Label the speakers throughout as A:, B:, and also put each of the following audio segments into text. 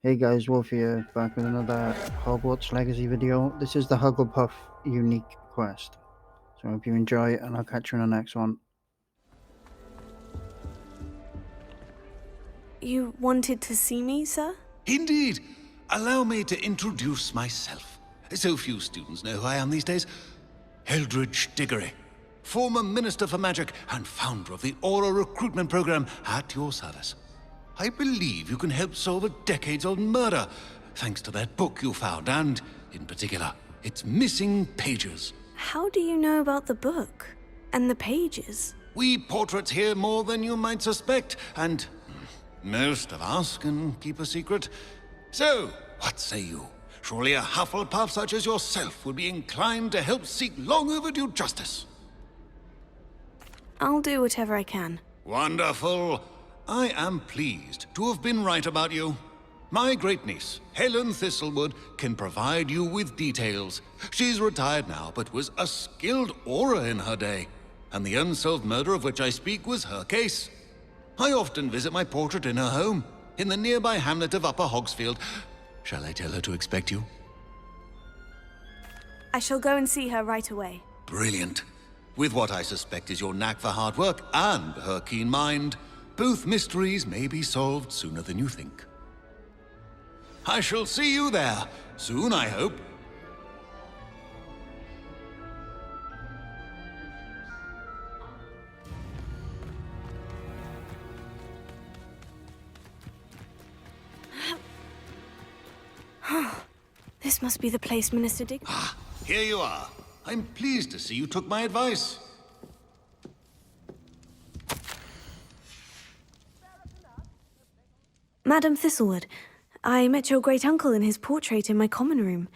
A: Hey guys, Wolf here, back with another Hogwarts Legacy video. This is the Hugglepuff unique quest. So I hope you enjoy it, and I'll catch you in the next one.
B: You wanted to see me, sir?
C: Indeed. Allow me to introduce myself. So few students know who I am these days. Eldridge Diggory, former Minister for Magic and founder of the Aura Recruitment Program, at your service. I believe you can help solve a decades-old murder, thanks to that book you found, and, in particular, its missing pages.
B: How do you know about the book? And the pages?
C: We portraits hear more than you might suspect, and most of us can keep a secret. So, what say you? Surely a Hufflepuff such as yourself would be inclined to help seek long overdue justice.
B: I'll do whatever I can.
C: Wonderful. I am pleased to have been right about you. My great-niece, Helen Thistlewood, can provide you with details. She's retired now, but was a skilled aura in her day. And the unsolved murder of which I speak was her case. I often visit my portrait in her home, in the nearby hamlet of Upper Hogsfield. Shall I tell her to expect you?
B: I shall go and see her right away.
C: Brilliant. With what I suspect is your knack for hard work and her keen mind, both mysteries may be solved sooner than you think. I shall see you there, soon I hope.
B: This must be the place, Minister Dick.
C: Ah, here you are. I'm pleased to see you took my advice.
B: Madam Thistlewood, I met your great-uncle in his portrait in my common room.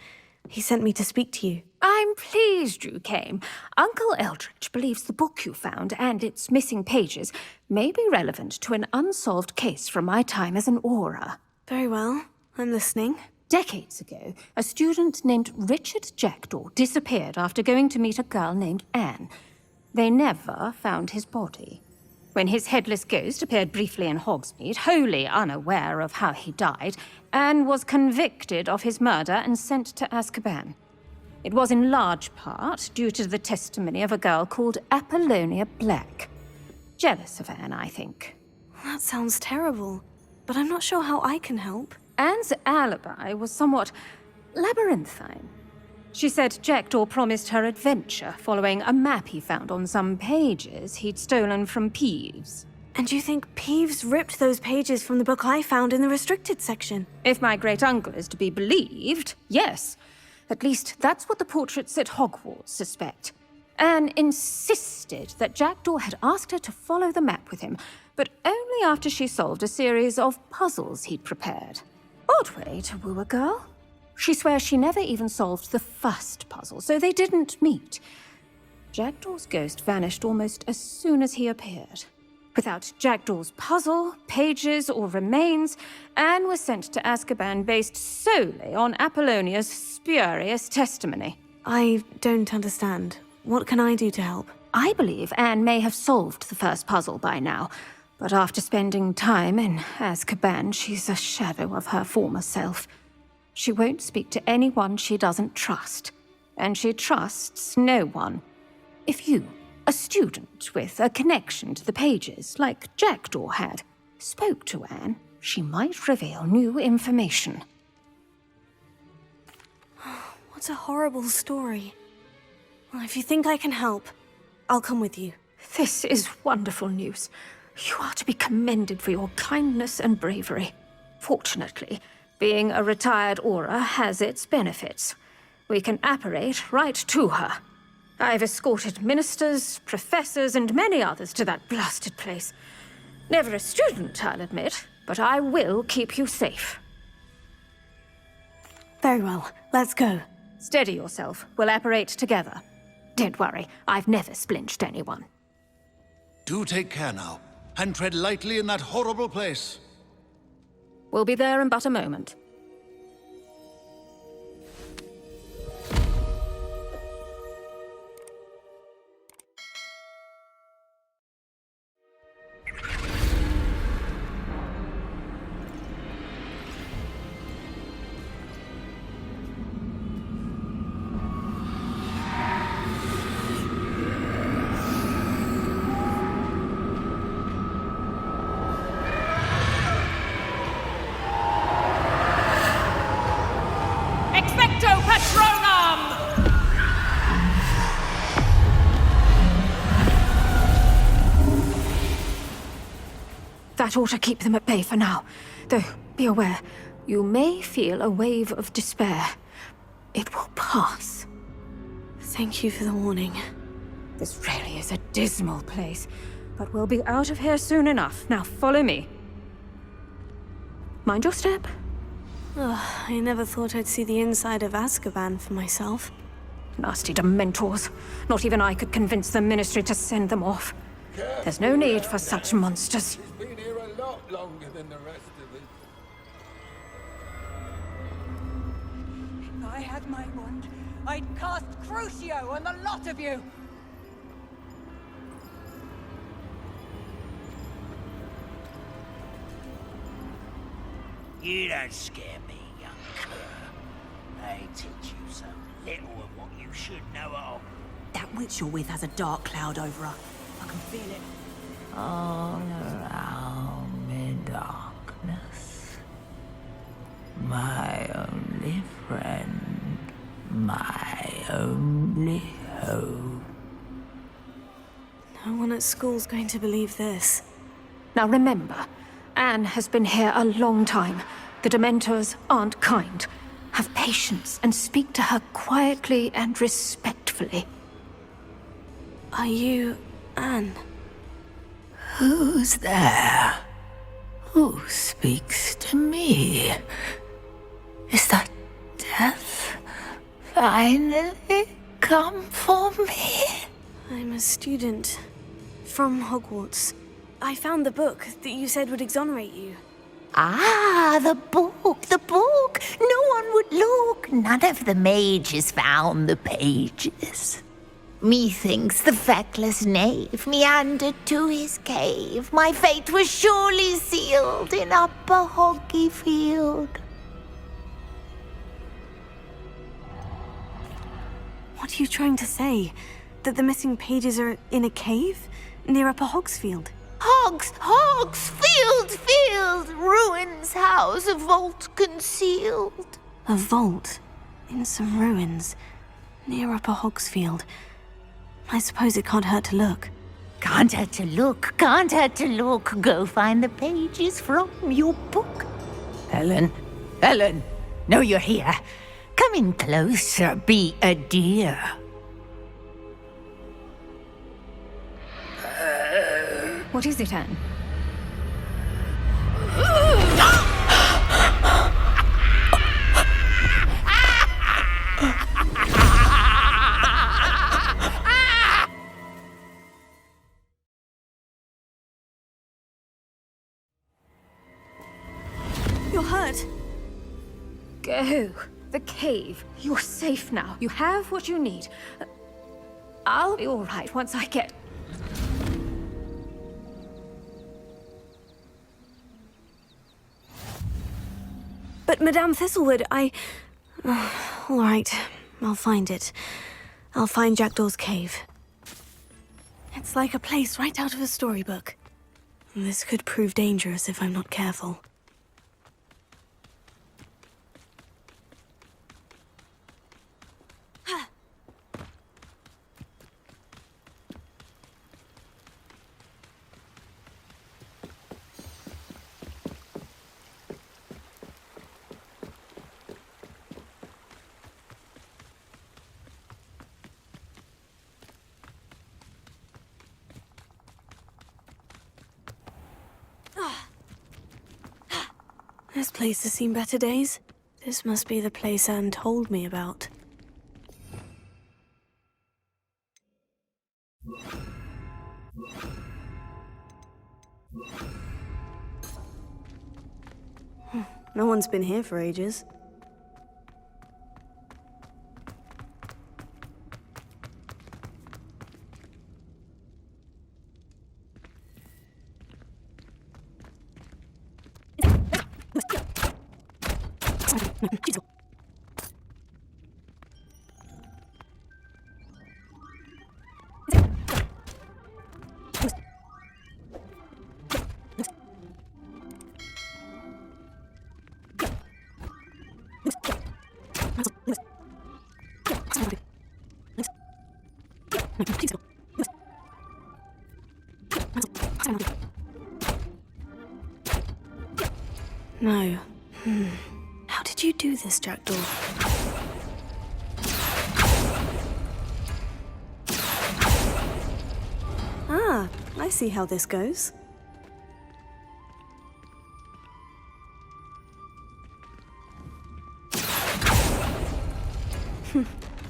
B: He sent me to speak to you.
D: I'm pleased you came. Uncle Eldridge believes the book you found and its missing pages may be relevant to an unsolved case from my time as an aura.
B: Very well. I'm listening.
D: Decades ago, a student named Richard Jackdaw disappeared after going to meet a girl named Anne. They never found his body. When his headless ghost appeared briefly in Hogsmeade, wholly unaware of how he died, Anne was convicted of his murder and sent to Azkaban. It was in large part due to the testimony of a girl called Apollonia Black. Jealous of Anne, I think.
B: That sounds terrible, but I'm not sure how I can help.
D: Anne's alibi was somewhat labyrinthine. She said Jackdaw promised her adventure following a map he found on some pages he'd stolen from Peeves.
B: And you think Peeves ripped those pages from the book I found in the restricted section?
D: If my great-uncle is to be believed, yes. At least that's what the portraits at Hogwarts suspect. Anne insisted that Jackdaw had asked her to follow the map with him, but only after she solved a series of puzzles he'd prepared. Odd way to woo a girl. She swears she never even solved the first puzzle, so they didn't meet. Jackdaw's ghost vanished almost as soon as he appeared. Without Jackdaw's puzzle, pages, or remains, Anne was sent to Azkaban based solely on Apollonia's spurious testimony.
B: I don't understand. What can I do to help?
D: I believe Anne may have solved the first puzzle by now, but after spending time in Azkaban, she's a shadow of her former self. She won't speak to anyone she doesn't trust, and she trusts no one. If you, a student with a connection to the pages, like Jackdaw had, spoke to Anne, she might reveal new information.
B: What a horrible story. Well, if you think I can help, I'll come with you.
D: This is wonderful news. You are to be commended for your kindness and bravery. Fortunately, being a retired aura has its benefits. We can apparate right to her. I've escorted ministers, professors, and many others to that blasted place. Never a student, I'll admit, but I will keep you safe.
B: Very well. Let's go.
D: Steady yourself. We'll apparate together. Don't worry, I've never splinched anyone.
C: Do take care now, and tread lightly in that horrible place.
D: We'll be there in but a moment. That ought to keep them at bay for now. Though, be aware, you may feel a wave of despair. It will pass.
B: Thank you for the warning.
D: This really is a dismal place, but we'll be out of here soon enough. Now follow me. Mind your step.
B: Ugh, I never thought I'd see the inside of Azkaban for myself.
D: Nasty Dementors. Not even I could convince the Ministry to send them off. There's no need for such monsters.
E: She's been here a lot longer than the rest of us.
F: If I had my wand, I'd cast Crucio on the lot of you!
G: You don't scare me, young cur. They teach you so little of what you should know of.
F: That witch you're with has a dark cloud over her. I can feel it.
G: All around me darkness. My only friend. My only hope.
B: No one at school's going to believe this.
D: Now remember, Anne has been here a long time. The Dementors aren't kind. Have patience and speak to her quietly and respectfully.
B: Are you Anne?
G: Who's there? Who speaks to me? Is that death finally come for me?
B: I'm a student from Hogwarts. I found the book that you said would exonerate you.
H: Ah, the book, the book. No one would look. None of the mages found the pages. Methinks the feckless knave meandered to his cave. My fate was surely sealed in Upper Hoggyfield.
B: What are you trying to say? That the missing pages are in a cave near Upper Hogsfield?
H: Field, ruins house, a vault concealed.
B: A vault in some ruins near Upper Hogsfield. I suppose it can't hurt to look.
H: Can't hurt to look, can't hurt to look. Go find the pages from your book. Helen, know you're here. Come in closer, be a dear.
D: What is it, Anne?
B: You're hurt.
D: Go. The cave. You're safe now. You have what you need. I'll be all right once I get...
B: But Madame Thistlewood, all right, I'll find it. I'll find Jackdaw's cave. It's like a place right out of a storybook. This could prove dangerous if I'm not careful. This place has seen better days. This must be the place Anne told me about. No one's been here for ages. No. How did you do this, Jackdaw? Ah, I see how this goes.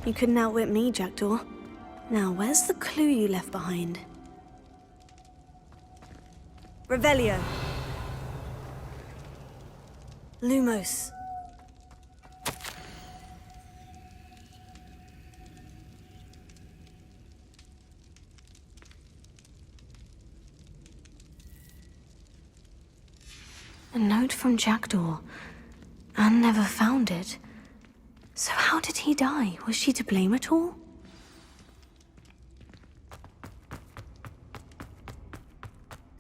B: You couldn't outwit me, Jackdaw. Now, where's the clue you left behind? Revelio. Lumos. A note from Jackdaw. Anne never found it. So how did he die? Was she to blame at all?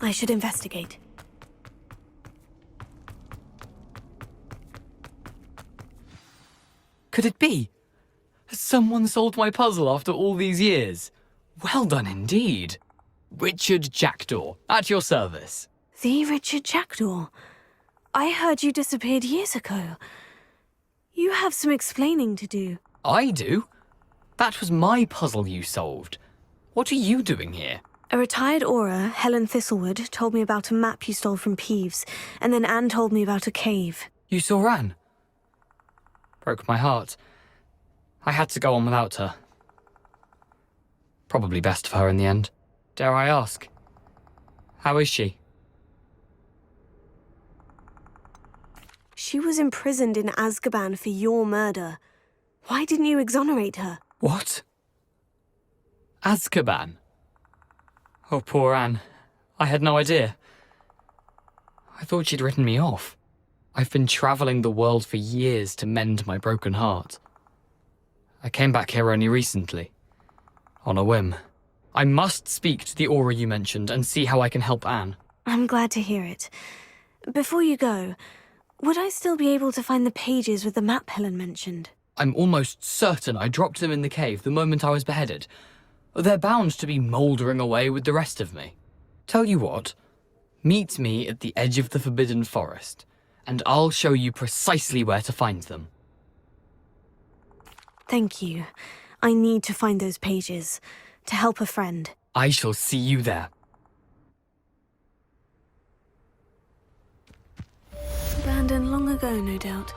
B: I should investigate.
I: Could it be? Has someone solved my puzzle after all these years? Well done indeed. Richard Jackdaw, at your service.
B: The Richard Jackdaw. I heard you disappeared years ago. You have some explaining to do.
I: I do? That was my puzzle you solved. What are you doing here?
B: A retired Aura, Helen Thistlewood, told me about a map you stole from Peeves, and then Anne told me about a cave.
I: You saw Anne? Broke my heart. I had to go on without her. Probably best for her in the end. Dare I ask? How is she?
B: She was imprisoned in Azkaban for your murder. Why didn't you exonerate her?
I: What? Azkaban? Oh, poor Anne. I had no idea. I thought she'd written me off. I've been travelling the world for years to mend my broken heart. I came back here only recently. On a whim. I must speak to the Aura you mentioned and see how I can help Anne.
B: I'm glad to hear it. Before you go, would I still be able to find the pages with the map Helen mentioned?
I: I'm almost certain I dropped them in the cave the moment I was beheaded. They're bound to be mouldering away with the rest of me. Tell you what, meet me at the edge of the Forbidden Forest, and I'll show you precisely where to find them.
B: Thank you. I need to find those pages, to help a friend.
I: I shall see you there.
B: Abandoned long ago, no doubt.